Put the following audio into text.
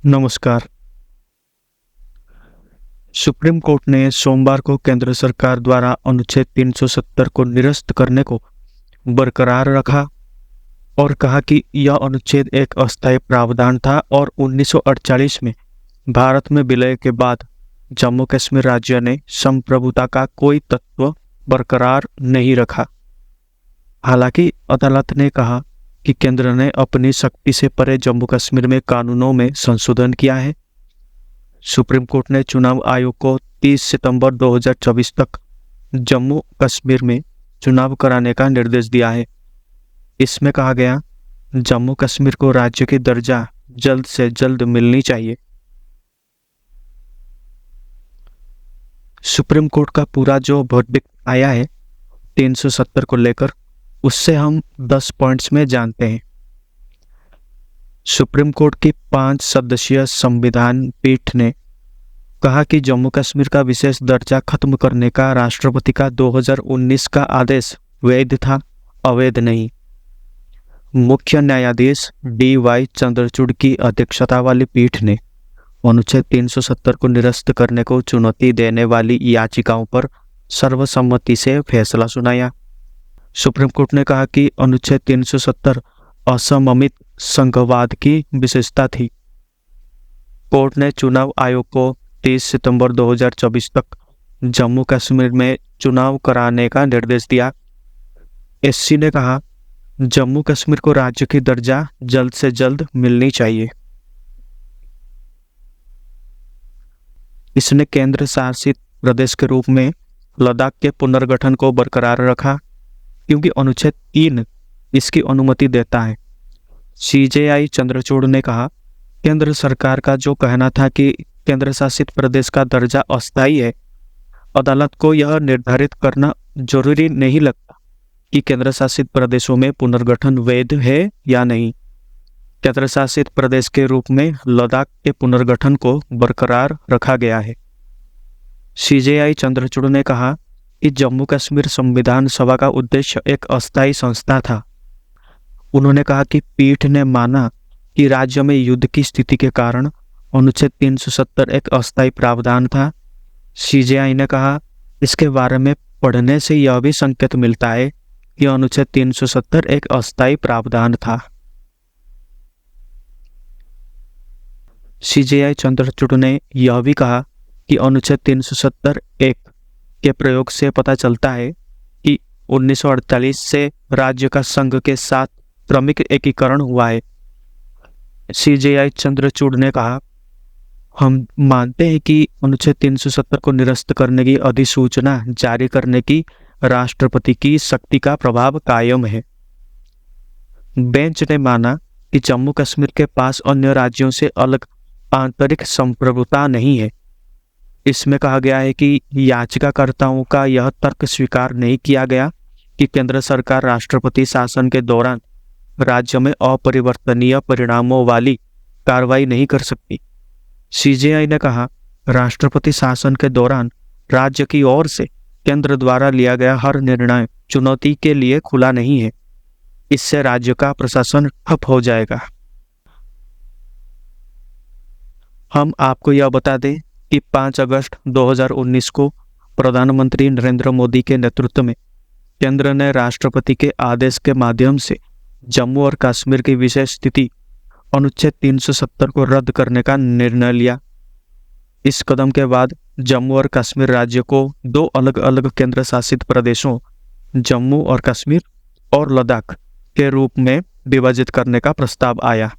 नमस्कार। Supreme court ने सोमवार को केंद्र सरकार द्वारा अनुच्छेद 370 को निरस्त करने को बरकरार रखा और कहा कि यह अनुच्छेद एक अस्थायी प्रावधान था और 1948 में भारत में विलय के बाद जम्मू कश्मीर राज्य ने संप्रभुता का कोई तत्व बरकरार नहीं रखा। हालांकि अदालत ने कहा कि केंद्र ने अपनी शक्ति से परे जम्मू कश्मीर में कानूनों में संशोधन किया है। सुप्रीम कोर्ट ने चुनाव आयोग को 30 सितंबर 2024 तक जम्मू कश्मीर में चुनाव कराने का निर्देश दिया है। इसमें कहा गया, जम्मू कश्मीर को राज्य की दर्जा जल्द से जल्द मिलनी चाहिए। सुप्रीम कोर्ट का पूरा जो वर्डिक्ट आया है 370 को लेकर, उससे हम 10 पॉइंट्स में जानते हैं। सुप्रीम कोर्ट की 5 सदस्यीय संविधान पीठ ने कहा कि जम्मू कश्मीर का विशेष दर्जा खत्म करने का राष्ट्रपति का 2019 का आदेश वैध था, अवैध नहीं। मुख्य न्यायाधीश DY चंद्रचूड़ की अध्यक्षता वाली पीठ ने अनुच्छेद 370 को निरस्त करने को चुनौती देने वाली याचिकाओं पर सर्वसम्मति से फैसला सुनाया। सुप्रीम कोर्ट ने कहा कि अनुच्छेद 370 असममित संघवाद की विशेषता थी। कोर्ट ने चुनाव आयोग को 30 सितंबर 2024 तक जम्मू कश्मीर में चुनाव कराने का निर्देश दिया। SC ने कहा, जम्मू कश्मीर को राज्य की दर्जा जल्द से जल्द मिलनी चाहिए। इसने केंद्र शासित प्रदेश के रूप में लद्दाख के पुनर्गठन को बरकरार रखा क्योंकि अनुच्छेद 3 इसकी अनुमति देता है। CJI चंद्रचूड़ ने कहा, केंद्र सरकार का जो कहना था कि केंद्र शासित प्रदेश का दर्जा अस्थायी है, अदालत को यह निर्धारित करना जरूरी नहीं लगता कि केंद्र शासित प्रदेशों में पुनर्गठन वैध है या नहीं। केंद्र शासित प्रदेश के रूप में लद्दाख के पुनर्गठन को बरकरार रखा गया है। CJI चंद्रचूड़ ने कहा कि जम्मू कश्मीर संविधान सभा का उद्देश्य एक अस्थायी संस्था था। उन्होंने कहा कि पीठ ने माना कि राज्य में युद्ध की स्थिति के कारण अनुच्छेद 370 एक अस्थायी प्रावधान था। CJI ने कहा, इसके बारे में पढ़ने से यह भी संकेत मिलता है कि अनुच्छेद 370 एक अस्थायी प्रावधान था। CJI चंद्रचूड़ ने यह भी कहा कि अनुच्छेद 370 एक के प्रयोग से पता चलता है कि 1948 से राज्य का संघ के साथ क्रमिक एकीकरण हुआ है। CJI चंद्रचूड़ ने कहा, हम मानते हैं कि अनुच्छेद 370 को निरस्त करने की अधिसूचना जारी करने की राष्ट्रपति की शक्ति का प्रभाव कायम है। बेंच ने माना कि जम्मू कश्मीर के पास अन्य राज्यों से अलग आंतरिक संप्रभुता नहीं है। इसमें कहा गया है कि याचिकाकर्ताओं का यह तर्क स्वीकार नहीं किया गया कि केंद्र सरकार राष्ट्रपति शासन के दौरान राज्य में अपरिवर्तनीय परिणामों वाली कार्रवाई नहीं कर सकती। CJI ने कहा, राष्ट्रपति शासन के दौरान राज्य की ओर से केंद्र द्वारा लिया गया हर निर्णय चुनौती के लिए खुला नहीं है। इससे राज्य का प्रशासन ठप हो जाएगा। हम आपको यह बता दें कि 5 अगस्त 2019 को प्रधानमंत्री नरेंद्र मोदी के नेतृत्व में केंद्र ने राष्ट्रपति के आदेश के माध्यम से जम्मू और कश्मीर की विशेष स्थिति अनुच्छेद 370 को रद्द करने का निर्णय लिया। इस कदम के बाद जम्मू और कश्मीर राज्य को 2 अलग अलग केंद्र शासित प्रदेशों जम्मू और कश्मीर और लद्दाख के रूप में विभाजित करने का प्रस्ताव आया।